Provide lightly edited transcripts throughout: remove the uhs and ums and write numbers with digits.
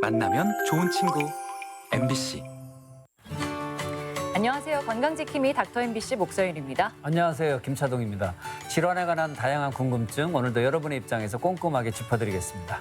만나면 좋은 친구 MBC. 안녕하세요. 건강지킴이 닥터 MBC 목서윤입니다. 안녕하세요. 김차동입니다. 질환에 관한 다양한 궁금증 오늘도 여러분의 입장에서 꼼꼼하게 짚어드리겠습니다.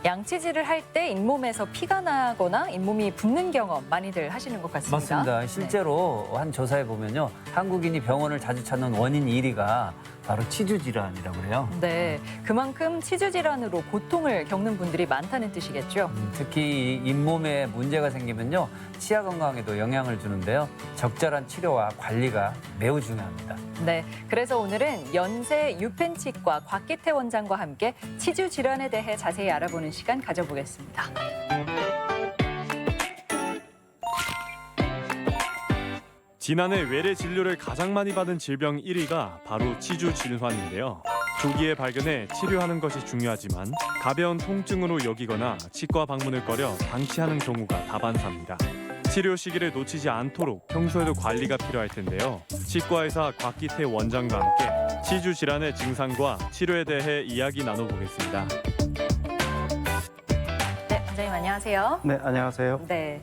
양치질을 할 때 잇몸에서 피가 나거나 잇몸이 붓는 경험 많이들 하시는 것 같습니다. 맞습니다. 실제로 한 조사에 보면요. 한국인이 병원을 자주 찾는 원인 1위가 바로 치주 질환이라고 해요. 네, 그만큼 치주 질환으로 고통을 겪는 분들이 많다는 뜻이겠죠. 특히 이 잇몸에 문제가 생기면요. 치아 건강에도 영향을 주는데요. 적절한 치료와 관리가 매우 중요합니다. 네, 그래서 오늘은 연세 유펜치과 곽기태 원장과 함께 치주 질환에 대해 자세히 알아보는 시간 가져보겠습니다. 지난해 외래 진료를 가장 많이 받은 질병 1위가 바로 치주 질환인데요. 조기에 발견해 치료하는 것이 중요하지만 가벼운 통증으로 여기거나 치과 방문을 꺼려 방치하는 경우가 다반사입니다. 치료 시기를 놓치지 않도록 평소에도 관리가 필요할 텐데요. 치과의사 곽기태 원장과 함께 치주 질환의 증상과 치료에 대해 이야기 나눠보겠습니다. 네, 원장님 안녕하세요. 네, 안녕하세요. 네.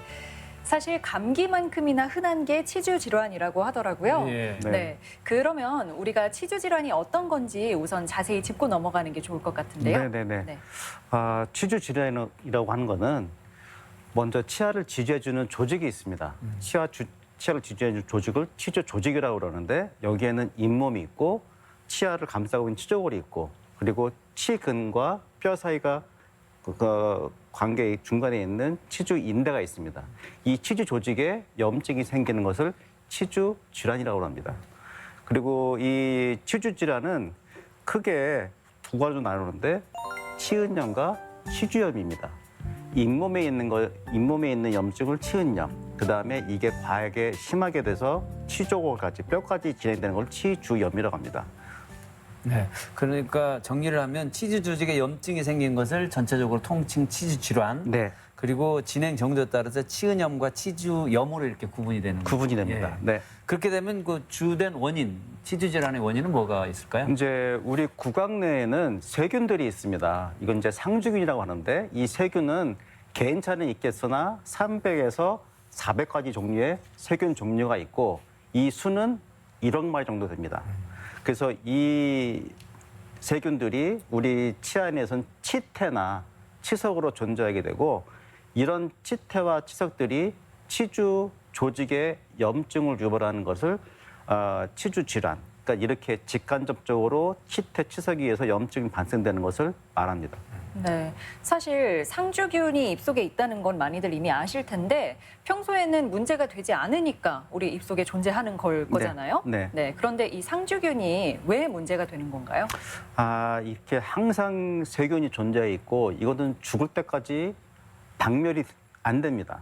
사실 감기만큼이나 흔한 게 치주 질환이라고 하더라고요. 예. 네. 그러면 우리가 치주 질환이 어떤 건지 우선 자세히 짚고 넘어가는 게 좋을 것 같은데요. 네네네. 네. 치주 질환이라고 하는 거는 먼저 치아를 지지해주는 조직이 있습니다. 치아를 지지해주는 조직을 치주 조직이라고 그러는데 여기에는 잇몸이 있고 치아를 감싸고 있는 치조골이 있고 그리고 치근과 뼈 사이가 관계 중간에 있는 치주 인대가 있습니다. 이 치주 조직에 염증이 생기는 것을 치주 질환이라고 합니다. 그리고 이 치주 질환은 크게 두 가지로 나누는데 치은염과 치주염입니다. 잇몸에 있는 염증을 치은염, 그 다음에 이게 과하게 심하게 돼서 치조골까지 뼈까지 진행되는 걸 치주염이라고 합니다. 네, 그러니까 정리를 하면 치주 조직에 염증이 생긴 것을 전체적으로 통칭 치주 질환. 네, 그리고 진행 정도에 따라서 치은염과 치주염으로 이렇게 구분이 되는 거죠. 구분이 됩니다. 예. 네. 그렇게 되면 그 주된 원인, 치주 질환의 원인은 뭐가 있을까요? 이제 우리 구강 내에는 세균들이 있습니다. 이건 이제 상주균이라고 하는데 이 세균은 개인차는 있겠으나 300에서 400가지 종류의 세균 종류가 있고 이 수는 1억 마리 정도 됩니다. 그래서 이 세균들이 우리 치아 내에서는 치태나 치석으로 존재하게 되고 이런 치태와 치석들이 치주 조직에 염증을 유발하는 것을 치주 질환, 그러니까 이렇게 직간접적으로 치태, 치석에 의해서 염증이 발생되는 것을 말합니다. 네. 사실 상주균이 입속에 있다는 건 많이들 이미 아실 텐데 평소에는 문제가 되지 않으니까 우리 입속에 존재하는 걸 거잖아요. 네. 그런데 이 상주균이 왜 문제가 되는 건가요? 이렇게 항상 세균이 존재해 있고 이거는 죽을 때까지 박멸이 안 됩니다.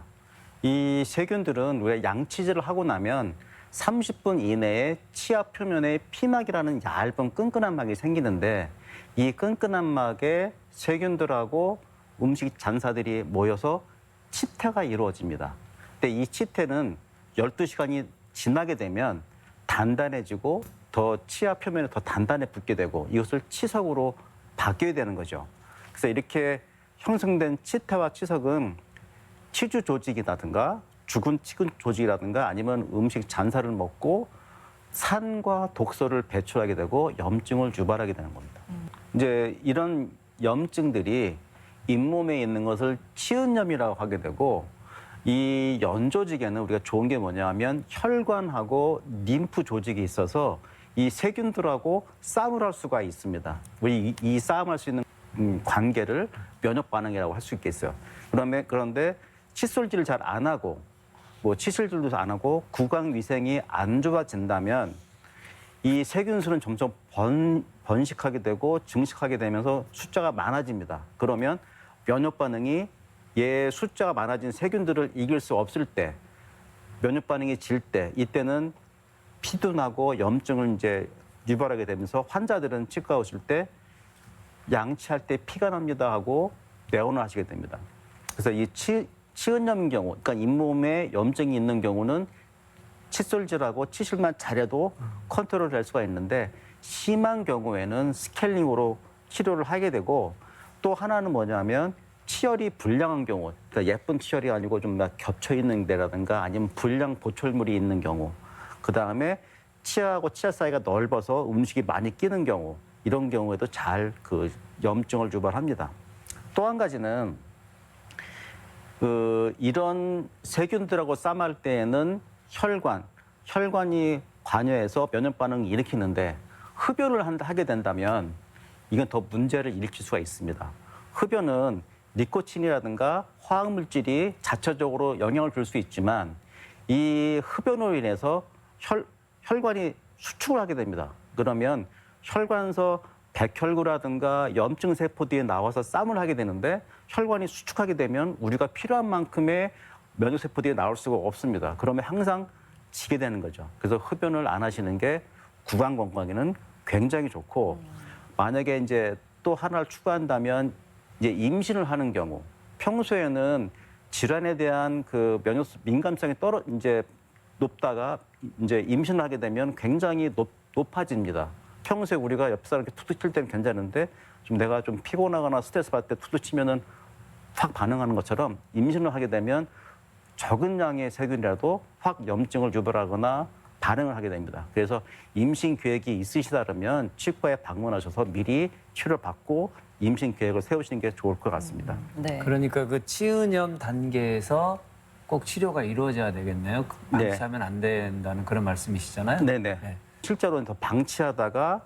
이 세균들은 우리가 양치질을 하고 나면 30분 이내에 치아 표면에 피막이라는 얇은 끈끈한 막이 생기는데 이 끈끈한 막에 세균들하고 음식 잔사들이 모여서 치태가 이루어집니다. 근데 이 치태는 12시간이 지나게 되면 단단해지고 더 치아 표면에 더 단단해 붙게 되고 이것을 치석으로 바뀌게 되는 거죠. 그래서 이렇게 형성된 치태와 치석은 치주 조직이라든가 죽은 치근 조직이라든가 아니면 음식 잔사를 먹고 산과 독소를 배출하게 되고 염증을 유발하게 되는 겁니다. 이제 이런 염증들이 잇몸에 있는 것을 치은염이라고 하게 되고 이 연조직에는 우리가 좋은 게 뭐냐면 혈관하고 림프 조직이 있어서 이 세균들하고 싸움을 할 수가 있습니다. 우리 이 싸움할 수 있는 관계를 면역 반응이라고 할 수 있겠어요. 그런데 칫솔질을 잘 안 하고 치실질도 안 하고 구강 위생이 안 좋아진다면 이 세균수는 점점 번식하게 되고 증식하게 되면서 숫자가 많아집니다. 그러면 면역 반응이 숫자가 많아진 세균들을 이길 수 없을 때 면역 반응이 질 때 이때는 피도 나고 염증을 이제 유발하게 되면서 환자들은 치과 오실 때 양치할 때 피가 납니다 하고 내원을 하시게 됩니다. 그래서 이 치은염인 경우, 그러니까 잇몸에 염증이 있는 경우는 칫솔질하고 치실만 잘해도 컨트롤할 수가 있는데 심한 경우에는 스케일링으로 치료를 하게 되고 또 하나는 뭐냐면 치열이 불량한 경우, 그러니까 예쁜 치열이 아니고 좀 막 겹쳐 있는 데라든가 아니면 불량 보철물이 있는 경우, 그 다음에 치아하고 치아 사이가 넓어서 음식이 많이 끼는 경우, 이런 경우에도 잘 그 염증을 유발합니다. 또 한 가지는 이런 세균들하고 싸움할 때에는 혈관이 관여해서 면역 반응을 일으키는데 흡연을 하게 된다면 이건 더 문제를 일으킬 수가 있습니다. 흡연은 니코틴이라든가 화학물질이 자체적으로 영향을 줄 수 있지만 이 흡연으로 인해서 혈관이 수축을 하게 됩니다. 그러면 혈관에서 백혈구라든가 염증 세포들이 나와서 싸움을 하게 되는데 혈관이 수축하게 되면 우리가 필요한 만큼의 면역 세포들이 나올 수가 없습니다. 그러면 항상 지게 되는 거죠. 그래서 흡연을 안 하시는 게 구강 건강에는 굉장히 좋고 만약에 이제 또 하나를 추가한다면 이제 임신을 하는 경우 평소에는 질환에 대한 그 면역 민감성이 이제 높다가 이제 임신을 하게 되면 굉장히 높아집니다. 평소에 우리가 옆 사람 이렇게 툭툭 칠 때는 괜찮은데 좀 내가 좀 피곤하거나 스트레스 받을 때 툭툭 치면은 확 반응하는 것처럼 임신을 하게 되면 적은 양의 세균이라도 확 염증을 유발하거나 반응을 하게 됩니다. 그래서 임신 계획이 있으시다면 치과에 방문하셔서 미리 치료를 받고 임신 계획을 세우시는 게 좋을 것 같습니다. 네. 그러니까 그 치은염 단계에서 꼭 치료가 이루어져야 되겠네요. 네. 방치하면 안 된다는 그런 말씀이시잖아요. 네네. 네. 실제로는 더 방치하다가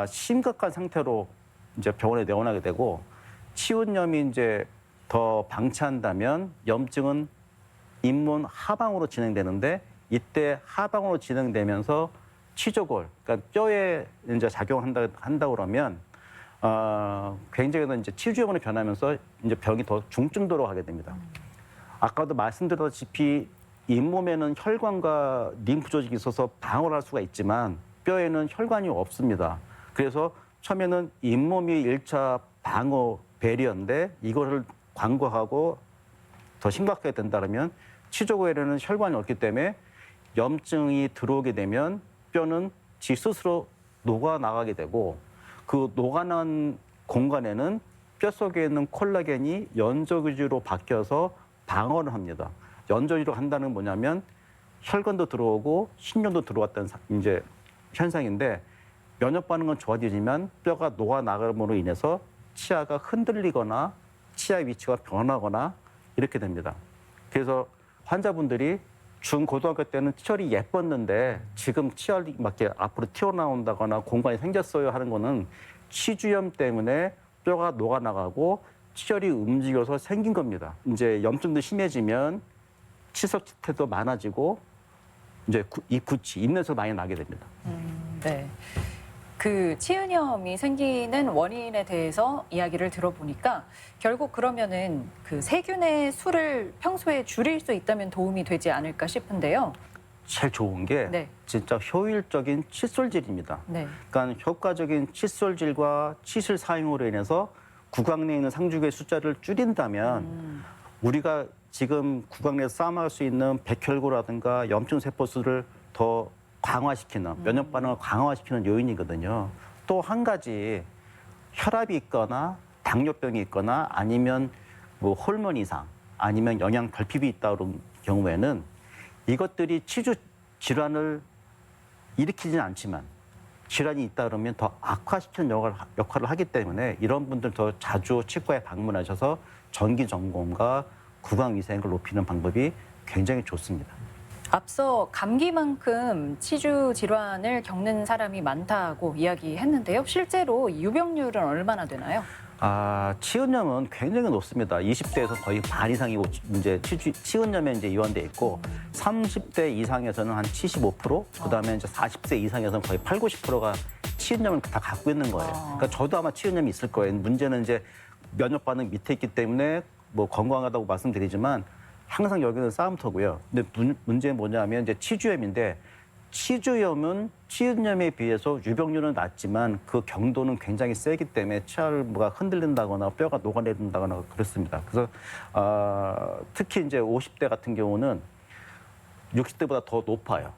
심각한 상태로 이제 병원에 내원하게 되고 치은염이 이제 더 방치한다면 염증은 잇몸 하방으로 진행되는데 이때 하방으로 진행되면서 치조골, 그러니까 뼈에 이제 작용을 한다 그러면 굉장히 이제 치주염으로 변하면서 이제 병이 더 중증도로 가게 됩니다. 아까도 말씀드렸다시피 잇몸에는 혈관과 림프 조직이 있어서 방어를 할 수가 있지만 뼈에는 혈관이 없습니다. 그래서 처음에는 잇몸이 1차 방어 배리어인데 이거를 간과하고 더 심각하게 된다면 치조골에는 혈관이 없기 때문에 염증이 들어오게 되면 뼈는 지 스스로 녹아나가게 되고 그 녹아난 공간에는 뼈 속에 있는 콜라겐이 연소기주로 바뀌어서 방어를 합니다. 연소기주로 한다는 건 뭐냐면 혈관도 들어오고 신경도 들어왔다는 이제 현상인데 면역 반응은 좋아지지만 뼈가 녹아나감으로 인해서 치아가 흔들리거나 치아 위치가 변하거나 이렇게 됩니다. 그래서 환자분들이 중고등학교 때는 치열이 예뻤는데 지금 치열이 막 이렇게 앞으로 튀어나온다거나 공간이 생겼어요 하는 거는 치주염 때문에 뼈가 녹아나가고 치열이 움직여서 생긴 겁니다. 이제 염증도 심해지면 치석치태도 많아지고 이제 입냄새도 많이 나게 됩니다. 네. 그 치은염이 생기는 원인에 대해서 이야기를 들어보니까 결국 그러면은 그 세균의 수를 평소에 줄일 수 있다면 도움이 되지 않을까 싶은데요. 제일 좋은 게 네. 진짜 효율적인 칫솔질입니다. 네. 그러니까 효과적인 칫솔질과 칫솔 사용으로 인해서 구강 내에 있는 상주의 숫자를 줄인다면 우리가 지금 구강 내에서 싸움할 수 있는 백혈구라든가 염증 세포 수를 더 강화시키는 면역 반응을 강화시키는 요인이거든요. 또 한 가지 혈압이 있거나 당뇨병이 있거나 아니면 뭐 호르몬 이상 아니면 영양 결핍이 있다 그런 경우에는 이것들이 치주 질환을 일으키지는 않지만 질환이 있다 그러면 더 악화시키는 역할을 하기 때문에 이런 분들 더 자주 치과에 방문하셔서 정기 점검과 구강 위생을 높이는 방법이 굉장히 좋습니다. 앞서 감기만큼 치주 질환을 겪는 사람이 많다고 이야기했는데요. 실제로 유병률은 얼마나 되나요? 치은염은 굉장히 높습니다. 20대에서 거의 반 이상이 이제 치은염에 이제 이완돼 있고 30대 이상에서는 한 75%, 그다음에 이제 40세 이상에서는 거의 8, 90%가 치은염을 다 갖고 있는 거예요. 그러니까 저도 아마 치은염이 있을 거예요. 문제는 이제 면역 반응 밑에 있기 때문에 뭐 건강하다고 말씀드리지만 항상 여기는 싸움터고요. 근데 문제는 뭐냐면 이제 치주염인데 치주염은 치은염에 비해서 유병률은 낮지만 그 경도는 굉장히 세기 때문에 치아가 흔들린다거나 뼈가 녹아내린다거나 그렇습니다. 그래서 특히 이제 50대 같은 경우는 60대보다 더 높아요.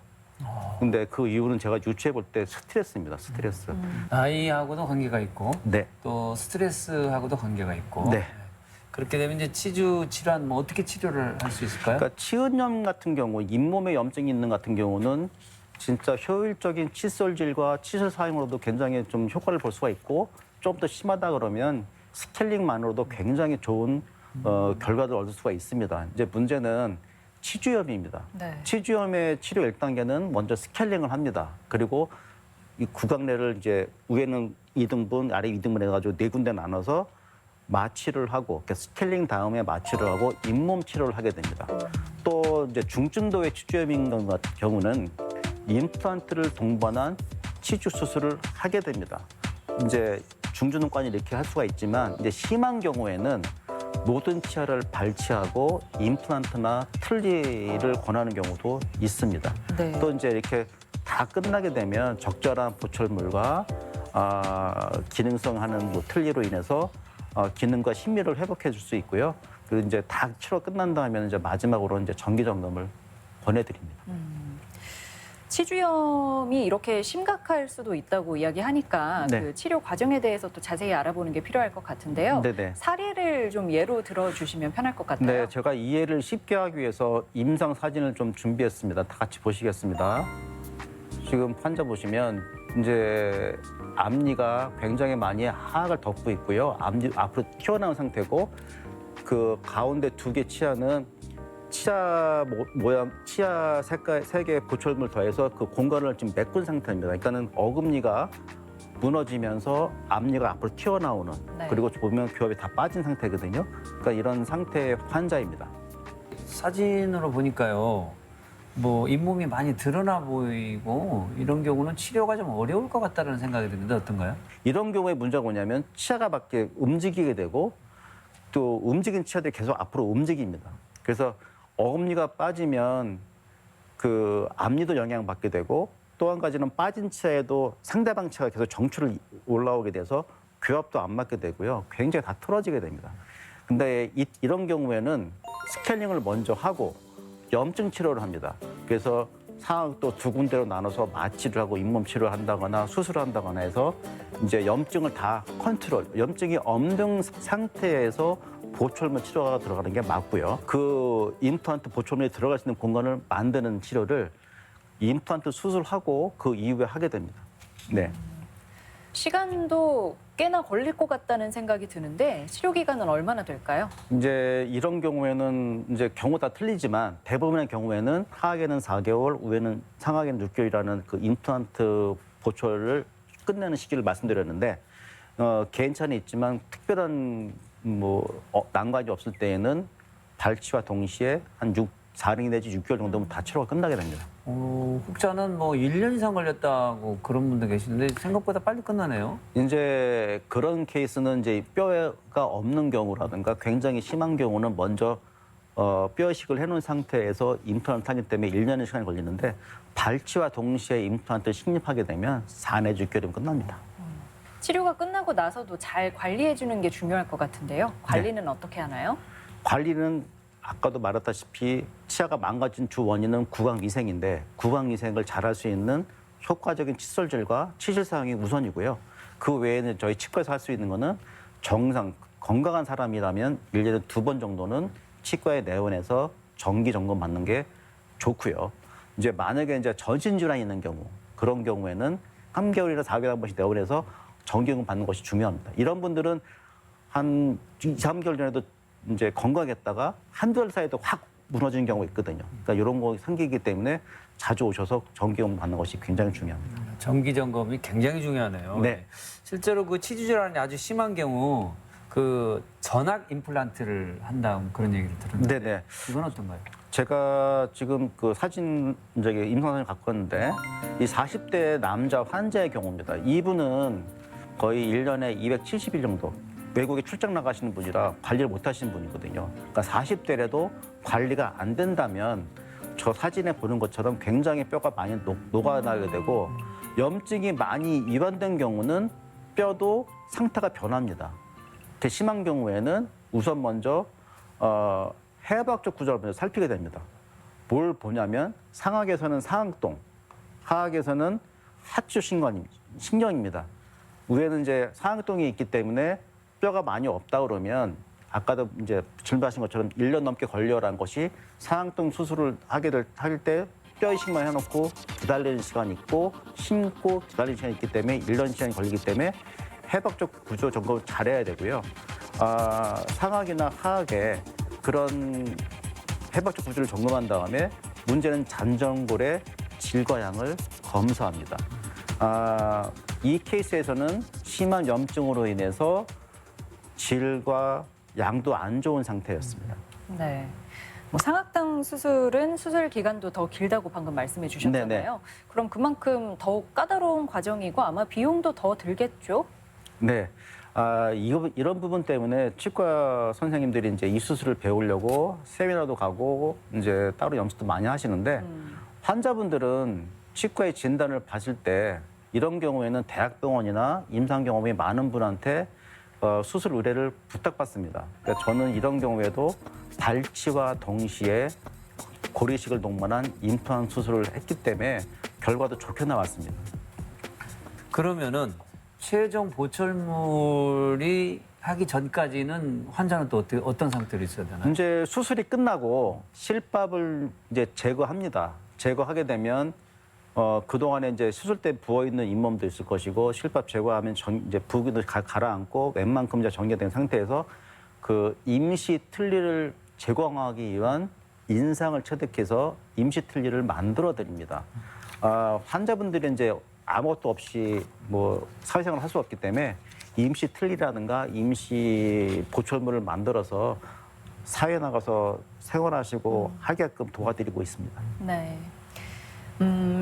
근데 그 이유는 제가 유추해 볼 때 스트레스입니다. 스트레스. 나이하고도 관계가 있고 네. 또 스트레스하고도 관계가 있고 네. 그렇게 되면 이제 치주 질환 뭐 어떻게 치료를 할 수 있을까요? 그러니까 치은염 같은 경우, 잇몸에 염증이 있는 같은 경우는 진짜 효율적인 칫솔질과 치실 사용으로도 굉장히 좀 효과를 볼 수가 있고 좀 더 심하다 그러면 스케일링만으로도 굉장히 좋은 결과를 얻을 수가 있습니다. 이제 문제는 치주염입니다. 네. 치주염의 치료 1단계는 먼저 스케일링을 합니다. 그리고 이 구강내를 이제 위에는 2등분, 아래 2등분 해가지고 4군데 나눠서 마취를 하고 스케일링 다음에 마취를 하고 잇몸 치료를 하게 됩니다. 또 이제 중증도의 치주염인 경우는 임플란트를 동반한 치주 수술을 하게 됩니다. 이제 중주등관이 이렇게 할 수가 있지만 이제 심한 경우에는 모든 치아를 발치하고 임플란트나 틀니를 권하는 경우도 있습니다. 네. 또 이제 이렇게 다 끝나게 되면 적절한 보철물과 기능성 하는 뭐 틀니로 인해서 기능과 심미를 회복해 줄 수 있고요. 그리고 이제 다 치료 끝난다 하면 이제 마지막으로 이제 정기 점검을 권해드립니다. 치주염이 이렇게 심각할 수도 있다고 이야기하니까 네. 그 치료 과정에 대해서 또 자세히 알아보는 게 필요할 것 같은데요. 네네. 사례를 좀 예로 들어주시면 편할 것 같아요. 네, 제가 이해를 쉽게 하기 위해서 임상 사진을 좀 준비했습니다. 다 같이 보시겠습니다. 지금 환자 보시면 이제 앞니가 굉장히 많이 하악을 덮고 있고요. 앞니 앞으로 튀어나온 상태고 그 가운데 2개 치아는 치아 모양, 치아 색깔 3개의 보철물 더해서 그 공간을 지금 메꾼 상태입니다. 그러니까는 어금니가 무너지면서 앞니가 앞으로 튀어나오는 네. 그리고 보면 교합이 다 빠진 상태거든요. 그러니까 이런 상태의 환자입니다. 사진으로 보니까요. 뭐 잇몸이 많이 드러나 보이고 이런 경우는 치료가 좀 어려울 것 같다는 생각이 드는데 어떤가요? 이런 경우에 문제가 뭐냐면 치아가 밖에 움직이게 되고 또 움직인 치아들이 계속 앞으로 움직입니다. 그래서 어금니가 빠지면 그 앞니도 영향받게 되고 또 한 가지는 빠진 치아에도 상대방 치아가 계속 정출을 올라오게 돼서 교합도 안 맞게 되고요. 굉장히 다 틀어지게 됩니다. 근데 이런 경우에는 스케일링을 먼저 하고 염증 치료를 합니다. 그래서 상악도 2군데로 나눠서 마취를 하고 잇몸 치료를 한다거나 수술을 한다거나 해서 이제 염증을 다 컨트롤, 염증이 없는 상태에서 보철물 치료가 들어가는 게 맞고요. 그 임플란트 보철물이 들어갈 수 있는 공간을 만드는 치료를 임플란트 수술하고 그 이후에 하게 됩니다. 네. 시간도 꽤나 걸릴 것 같다는 생각이 드는데 치료 기간은 얼마나 될까요? 이제 이런 경우에는 이제 경우 다 틀리지만 대부분의 경우에는 하악에는 4개월, 상악에는 6개월이라는 그 임플란트 보철을 끝내는 시기를 말씀드렸는데 개인차는 있지만 특별한 난관이 없을 때에는 발치와 동시에 한 4일 내지 6개월 정도면 다 치료가 끝나게 됩니다. 혹자는 뭐 1년 이상 걸렸다고 그런 분도 계시는데 생각보다 빨리 끝나네요. 이제 그런 케이스는 이제 뼈가 없는 경우라든가 굉장히 심한 경우는 먼저 뼈이식을 해놓은 상태에서 임플란트 하기 때문에 1년의 시간이 걸리는데 발치와 동시에 임플란트를 식립하게 되면 4 내지 6개월이면 끝납니다. 치료가 끝나고 나서도 잘 관리해 주는 게 중요할 것 같은데요. 관리는 어떻게 하나요? 관리는 아까도 말했다시피 치아가 망가진 주 원인은 구강위생인데 구강위생을 잘할 수 있는 효과적인 칫솔질과 치실 사용이 우선이고요. 그 외에는 저희 치과에서 할 수 있는 거는 정상 건강한 사람이라면 1년에 2번 정도는 치과에 내원해서 정기 점검 받는 게 좋고요. 이제 만약에 이제 전신 질환이 있는 경우 그런 경우에는 3개월이나 4개월에 한 번씩 내원해서 정기 점검 받는 것이 중요합니다. 이런 분들은 한 2, 3개월 전에도 이제 건강했다가 한두 달 사이에도 확 무너지는 경우가 있거든요. 그러니까 이런 거 생기기 때문에 자주 오셔서 정기 점검 받는 것이 굉장히 중요합니다. 정기 점검이 굉장히 중요하네요. 네. 실제로 그 치주 질환이 아주 심한 경우 그 전악 임플란트를 한다는 그런 얘기를 들었는데 네네. 이건 어떤가요? 제가 지금 그 사진 임상사진을 갖고 왔는데 이 40대 남자 환자의 경우입니다. 이분은 거의 1년에 270일 정도 외국에 출장 나가시는 분이라 관리를 못 하시는 분이거든요. 그러니까 40대라도 관리가 안 된다면 저 사진에 보는 것처럼 굉장히 뼈가 많이 녹아나게 되고 염증이 많이 이완된 경우는 뼈도 상태가 변합니다. 더 심한 경우에는 우선 먼저 해부학적 구조를 먼저 살피게 됩니다. 뭘 보냐면 상악에서는 상악동, 하악에서는 하추 신경입니다. 위에는 이제 상악동이 있기 때문에 뼈가 많이 없다 그러면 아까도 이제 질문하신 것처럼 1년 넘게 걸려라는 것이 상악동 수술을 할 때 뼈 이식만 해놓고 기다리는 시간이 있고 심고 기다리는 시간이 있기 때문에 1년 시간이 걸리기 때문에 해박적 구조 점검을 잘해야 되고요. 상악이나 하악에 그런 해박적 구조를 점검한 다음에 문제는 잔전골의 질과 양을 검사합니다. 이 케이스에서는 심한 염증으로 인해서 질과 양도 안 좋은 상태였습니다. 네. 뭐 상악당 수술은 수술 기간도 더 길다고 방금 말씀해 주셨잖아요. 네네. 그럼 그만큼 더욱 까다로운 과정이고 아마 비용도 더 들겠죠? 네. 이런 부분 때문에 치과 선생님들이 이제 이 수술을 배우려고 세미나도 가고 이제 따로 연습도 많이 하시는데 환자분들은 치과의 진단을 봤을 때 이런 경우에는 대학병원이나 임상 경험이 많은 분한테 수술 의뢰를 부탁받습니다. 그러니까 저는 이런 경우에도 발치와 동시에 고리식을 동반한 임플란트 수술을 했기 때문에 결과도 좋게 나왔습니다. 그러면은 최종 보철물이 하기 전까지는 환자는 또 어떤 상태로 있어야 되나요? 이제 수술이 끝나고 실밥을 이제 제거합니다. 제거하게 되면 그동안에 이제 수술 때 부어 있는 잇몸도 있을 것이고 실밥 제거하면 이제 부기도 가라앉고 웬만큼 이제 정리된 상태에서 그 임시 틀니를 제거하기 위한 인상을 체득해서 임시 틀니를 만들어 드립니다. 환자분들이 이제 아무것도 없이 뭐 사회생활을 할 수 없기 때문에 임시 틀니라든가 임시 보철물을 만들어서 사회에 나가서 생활하시고 하게끔 도와드리고 있습니다. 네.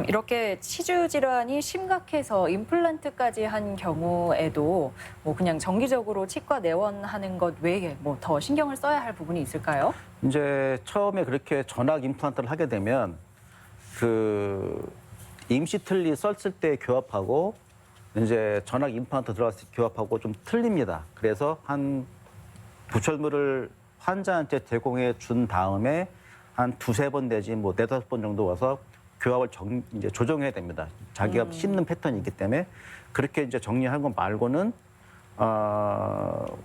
이렇게 치주 질환이 심각해서 임플란트까지 한 경우에도 뭐 그냥 정기적으로 치과 내원하는 것 외에 뭐 더 신경을 써야 할 부분이 있을까요? 이제 처음에 그렇게 전악 임플란트를 하게 되면 그 임시 틀니 썼을 때 교합하고 이제 전악 임플란트 들어갔을 때 교합하고 좀 틀립니다. 그래서 한 보철물을 환자한테 제공해 준 다음에 한 두세 번 내지 뭐 네다섯 번 정도 와서 교합을 이제 조정해야 됩니다. 자기가 씹는 패턴이 있기 때문에 그렇게 이제 정리한 것 말고는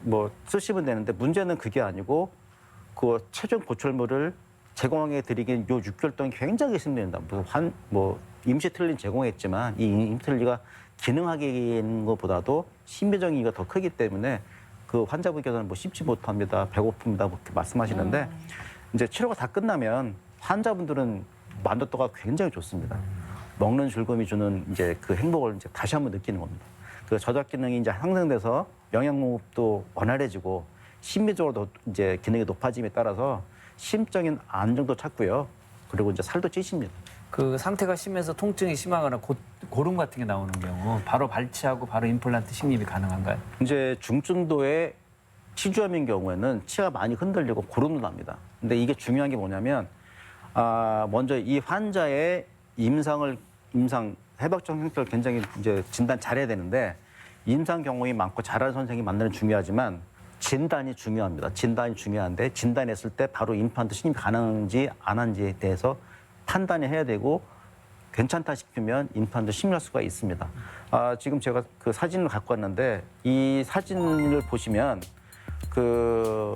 뭐 쓰시면 되는데 문제는 그게 아니고 그 최종 보철물을 제공해 드리긴 요 6개월 동안 굉장히 힘듭니다. 뭐 임시 틀니 제공했지만 이 임시 틀니가 기능하기는 것보다도 신비적이가 더 크기 때문에 그 환자분께서는 뭐 씹지 못합니다, 배고픕니다 그렇게 말씀하시는데 이제 치료가 다 끝나면 환자분들은 만족도가 굉장히 좋습니다. 먹는 즐거움이 주는 이제 그 행복을 이제 다시 한번 느끼는 겁니다. 그 저작 기능이 이제 향상돼서 영양 공급도 원활해지고 심미적으로 이제 기능이 높아짐에 따라서 심적인 안정도 찾고요. 그리고 이제 살도 찌십니다. 그 상태가 심해서 통증이 심하거나 고름 같은 게 나오는 경우 바로 발치하고 바로 임플란트 식립이 가능한가요? 이제 중증도의 치주염인 경우에는 치아가 많이 흔들리고 고름도 납니다. 근데 이게 중요한 게 뭐냐면 먼저 이 환자의 임상 해박적 형태를 굉장히 이제 진단 잘해야 되는데 임상 경험이 많고 잘하는 선생님이 만나는 중요하지만 진단이 중요합니다. 진단이 중요한데 진단했을 때 바로 임플란트 식립이 가능한지 안 한지에 대해서 판단을 해야 되고 괜찮다 싶으면 임플란트 식립할 수가 있습니다. 지금 제가 그 사진을 갖고 왔는데 이 사진을 보시면 그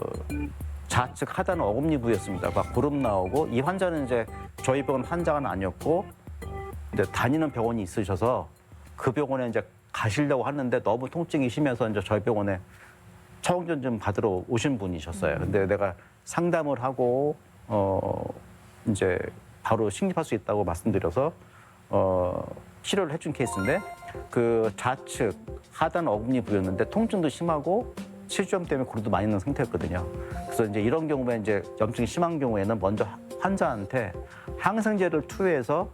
좌측 하단은 어금니 부였습니다. 막 고름 나오고 이 환자는 이제 저희 병원 환자가 아니었고 이제 다니는 병원이 있으셔서 그 병원에 이제 가시려고 하는데 너무 통증이 심해서 이제 저희 병원에 처방전 좀 받으러 오신 분이셨어요. 근데 내가 상담을 하고 이제 바로 식립할 수 있다고 말씀드려서 치료를 해준 케이스인데 그 좌측 하단 어금니 부였는데 통증도 심하고 치주염 때문에 고름도 많이 있는 상태였거든요. 그래서 이제 이런 경우에 이제 염증이 심한 경우에는 먼저 환자한테 항생제를 투여해서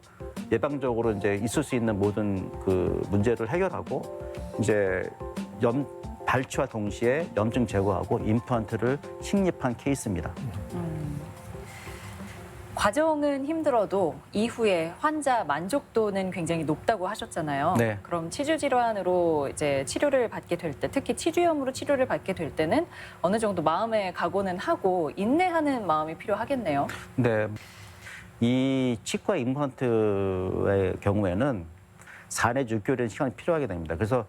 예방적으로 이제 있을 수 있는 모든 그 문제를 해결하고 이제 발치와 동시에 염증 제거하고 임플란트를 식립한 케이스입니다. 과정은 힘들어도 이후에 환자 만족도는 굉장히 높다고 하셨잖아요. 네. 그럼 치주 질환으로 이제 치료를 받게 될 때, 특히 치주염으로 치료를 받게 될 때는 어느 정도 마음의 각오는 하고 인내하는 마음이 필요하겠네요. 네. 이 치과 임플란트의 경우에는 4내지 6개월의 시간이 필요하게 됩니다. 그래서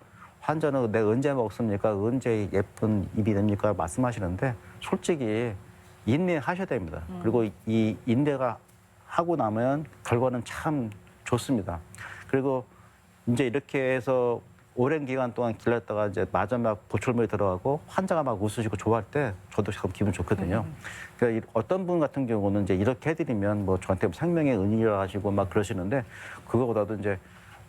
환자는 내가 언제 먹습니까? 언제 예쁜 입이 됩니까? 말씀하시는데 솔직히 인내하셔야 됩니다. 그리고 이 인내가 하고 나면 결과는 참 좋습니다. 그리고 이제 이렇게 해서 오랜 기간 동안 길렀다가 이제 마지막 보철물이 들어가고 환자가 막 웃으시고 좋아할 때 저도 참 기분 좋거든요. 그러니까 어떤 분 같은 경우는 이제 이렇게 해드리면 뭐 저한테 생명의 은인이라 하시고 막 그러시는데 그거보다도 이제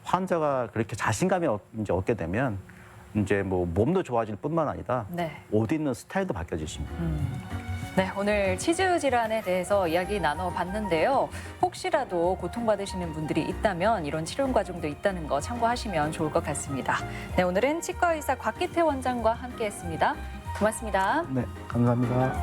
환자가 그렇게 자신감이 이제 얻게 되면 이제 뭐 몸도 좋아질 뿐만 아니라 네. 옷 입는 스타일도 바뀌어지십니다. 네, 오늘 치주 질환에 대해서 이야기 나눠봤는데요. 혹시라도 고통받으시는 분들이 있다면 이런 치료 과정도 있다는 거 참고하시면 좋을 것 같습니다. 네, 오늘은 치과의사 곽기태 원장과 함께했습니다. 고맙습니다. 네, 감사합니다.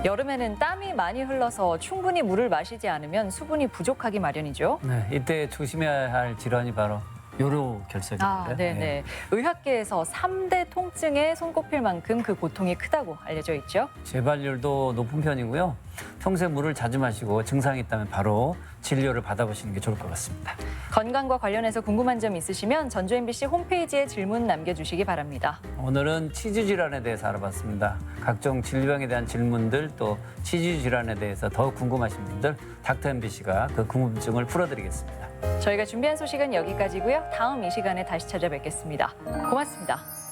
여름에는 땀이 많이 흘러서 충분히 물을 마시지 않으면 수분이 부족하기 마련이죠. 네, 이때 조심해야 할 질환이 바로 요로결석입니다. 네네. 의학계에서 3대 통증에 손꼽힐 만큼 그 고통이 크다고 알려져 있죠. 재발률도 높은 편이고요. 평소에 물을 자주 마시고 증상이 있다면 바로 진료를 받아보시는 게 좋을 것 같습니다. 건강과 관련해서 궁금한 점 있으시면 전주 MBC 홈페이지에 질문 남겨주시기 바랍니다. 오늘은 치주 질환에 대해서 알아봤습니다. 각종 질병에 대한 질문들 또 치주 질환에 대해서 더 궁금하신 분들 닥터 MBC가 그 궁금증을 풀어드리겠습니다. 저희가 준비한 소식은 여기까지고요. 다음 이 시간에 다시 찾아뵙겠습니다. 고맙습니다.